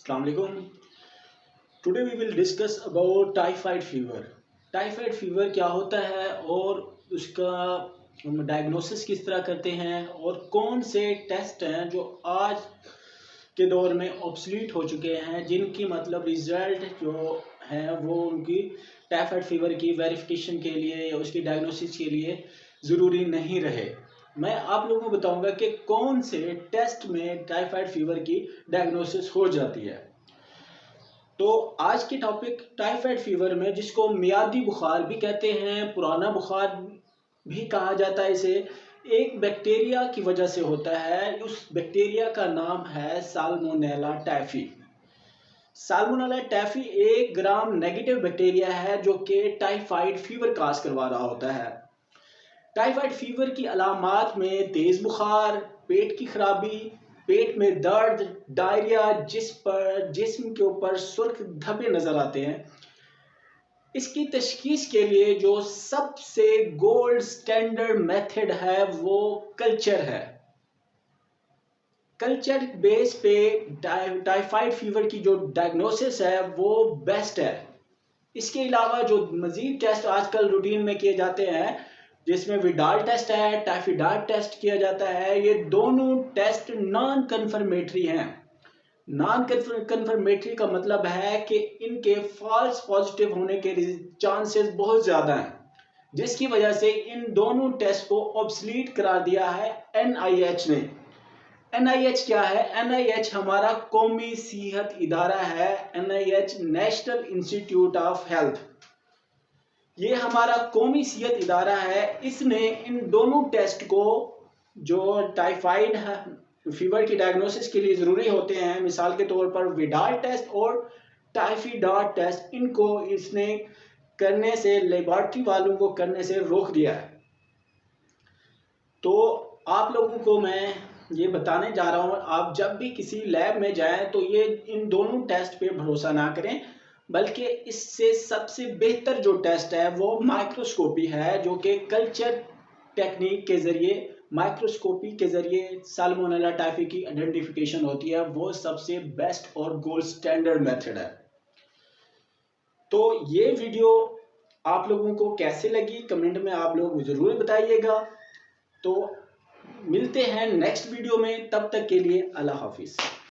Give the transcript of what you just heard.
Assalamu alaikum. Today we will discuss about typhoid fever. Typhoid fever क्या होता है और उसका हम डायग्नोसिस किस तरह करते हैं और कौन से टेस्ट हैं जो आज के दौर में ऑब्सलीट हो चुके हैं, जिनकी मतलब रिजल्ट जो है वो उनकी टाइफाइड फीवर की वेरिफिकेशन के लिए या उसकी डायग्नोसिस के लिए ज़रूरी नहीं रहे। मैं आप लोगों को बताऊंगा कि कौन से टेस्ट में टाइफाइड फीवर की डायग्नोसिस हो जाती है। तो आज की टॉपिक टाइफाइड फीवर में, जिसको मियादी बुखार भी कहते हैं, पुराना बुखार भी कहा जाता है इसे, एक बैक्टीरिया की वजह से होता है। उस बैक्टीरिया का नाम है साल्मोनेला टाइफी। साल्मोनेला टाइफी एक ग्राम नेगेटिव बैक्टीरिया है जो कि टाइफाइड फीवर काज करवा रहा होता है। टाइफाइड फीवर की अलामात में तेज बुखार, पेट की खराबी, पेट में दर्द, डायरिया, जिस्म के ऊपर सुर्ख धब्बे नजर आते हैं। इसकी तशखीस के लिए जो सबसे गोल्ड स्टैंडर्ड मेथड है वो कल्चर है। कल्चर बेस पे टाइफाइड फीवर की जो डायग्नोसिस है वो बेस्ट है। इसके अलावा जो मजीद टेस्ट आजकल रूटीन में किए जाते हैं, जिसमें विडाल टेस्ट है, टाइफिडाल टेस्ट किया जाता है, ये दोनों टेस्ट नॉन कन्फर्मेटरी हैं। नॉन कन्फर्मेटरी का मतलब है कि इनके फॉल्स पॉजिटिव होने के चांसेस बहुत ज़्यादा हैं, जिसकी वजह से इन दोनों टेस्ट को ऑब्सलीट करार दिया है NIH ने। NIH क्या है? NIH हमारा कौमी सेहत इदारा है। NIH national institute of health, ये हमारा कौमी सेहत इदारा है। इसने इन दोनों टेस्ट को, जो टाइफाइड फीवर की डायग्नोसिस के लिए ज़रूरी होते हैं, मिसाल के तौर पर विडाल टेस्ट और टाइफिडाल टेस्ट, इनको इसने करने से, लेबॉर्ट्री वालों को करने से रोक दिया है। तो आप लोगों को मैं ये बताने जा रहा हूँ, आप जब भी किसी लैब में जाएं तो ये इन दोनों टेस्ट पे भरोसा ना करें, बल्कि इससे सबसे बेहतर जो टेस्ट है वो माइक्रोस्कोपी है, जो कि कल्चर टेक्निक के ज़रिए, माइक्रोस्कोपी के ज़रिए साल्मोनेला टाइफी की आइडेंटिफिकेशन होती है। वो सबसे बेस्ट और गोल्ड स्टैंडर्ड मेथड है। तो ये वीडियो आप लोगों को कैसे लगी कमेंट में आप लोग ज़रूर बताइएगा। तो मिलते हैं नेक्स्ट वीडियो में, तब तक के लिए अल्लाह हाफिज़।